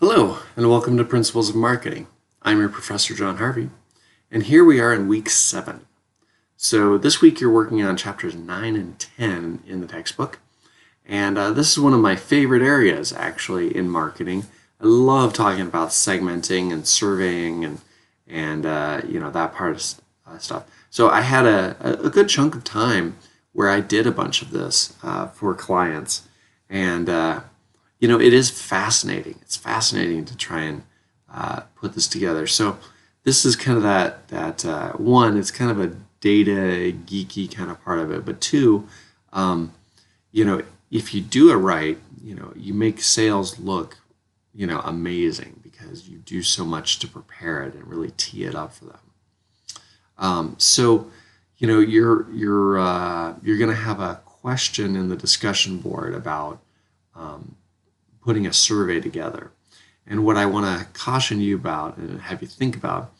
Hello, and welcome to Principles of Marketing. I'm your Professor John Harvey, and here we are in week 7. So this week you're working on chapters 9 and 10 in the textbook, and this is one of my favorite areas actually in marketing. I love talking about segmenting and surveying and that part of stuff. So I had a good chunk of time where I did a bunch of this for clients, and it is fascinating. It's fascinating to try and put this together. So this is kind of that one, it's kind of a data geeky kind of part of it. But two, if you do it right, you make sales look, amazing because you do so much to prepare it and really tee it up for them. You're going to have a question in the discussion board about putting a survey together. And what I want to caution you about and have you think about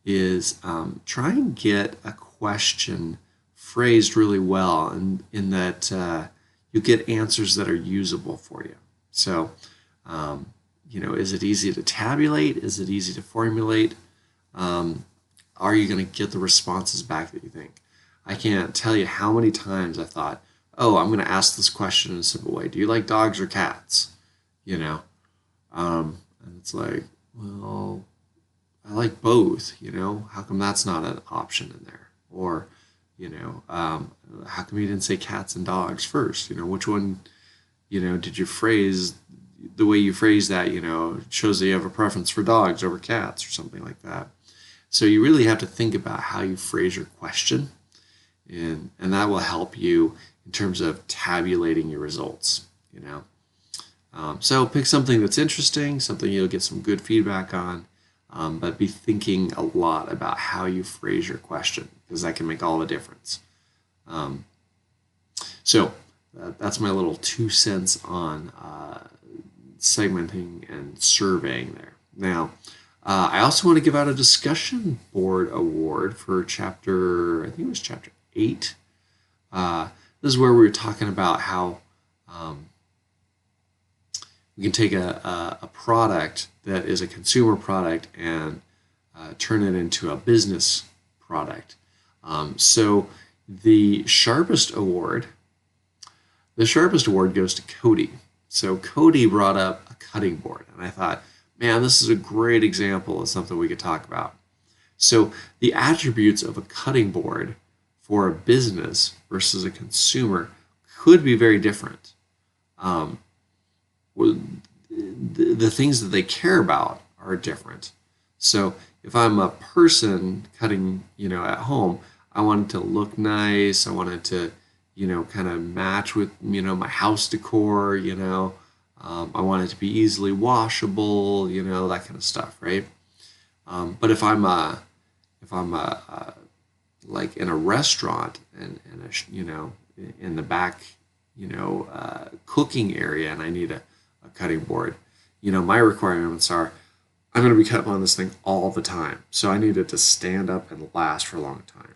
is try and get a question phrased really well in that you get answers that are usable for you. So, is it easy to tabulate? Is it easy to formulate? Are you going to get the responses back that you think? I can't tell you how many times I thought, oh, I'm going to ask this question in a simple way. Do you like dogs or cats? And it's like, well, I like both, how come that's not an option in there? Or, how come you didn't say cats and dogs first? Which one, did you phrase, the way you phrase that, shows that you have a preference for dogs over cats or something like that. So you really have to think about how you phrase your question, and that will help you in terms of tabulating your results, So pick something that's interesting, something you'll get some good feedback on, but be thinking a lot about how you phrase your question, because that can make all the difference. That's my little 2 cents on segmenting and surveying there. Now, I also want to give out a discussion board award for chapter, I think it was chapter 8. This is where we were talking about how we can take a product that is a consumer product and turn it into a business product. So the sharpest award goes to Cody. So Cody brought up a cutting board, and I thought, man, this is a great example of something we could talk about. So the attributes of a cutting board for a business versus a consumer could be very different. The things that they care about are different. So if I'm a person cutting, at home, I want it to look nice. I want it to, kind of match with, my house decor, I want it to be easily washable, that kind of stuff, right? But if I'm like in a restaurant and in the back, cooking area, and I need a cutting board, my requirements are I'm going to be cutting on this thing all the time. So I need it to stand up and last for a long time.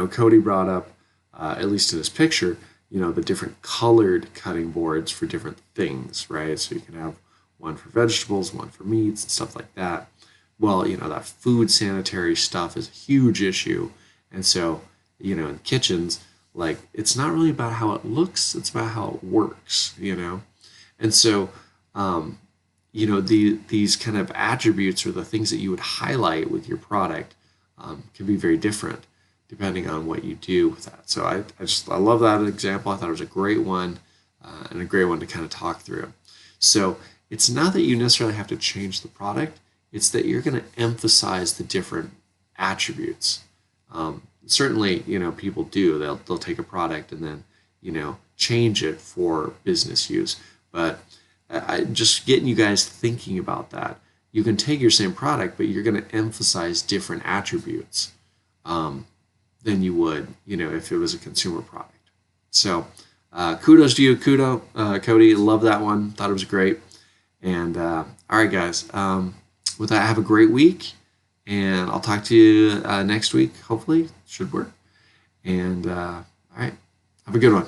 Cody brought up, at least in this picture, the different colored cutting boards for different things, right? So you can have one for vegetables, one for meats, and stuff like that. Well, that food sanitary stuff is a huge issue. And so, in kitchens, like, it's not really about how it looks, it's about how it works, And so, these kind of attributes or the things that you would highlight with your product can be very different depending on what you do with that. So I love that example. I thought it was a great one and a great one to kind of talk through. So it's not that you necessarily have to change the product, it's that you're going to emphasize the different attributes. Certainly, people do. They'll take a product and then, change it for business use. But just getting you guys thinking about that. You can take your same product, but you're going to emphasize different attributes than you would, if it was a consumer product. So kudos to you, Cody. Love that one. Thought it was great. And all right, guys. With that, have a great week. And I'll talk to you next week, hopefully. Should work. And all right, have a good one.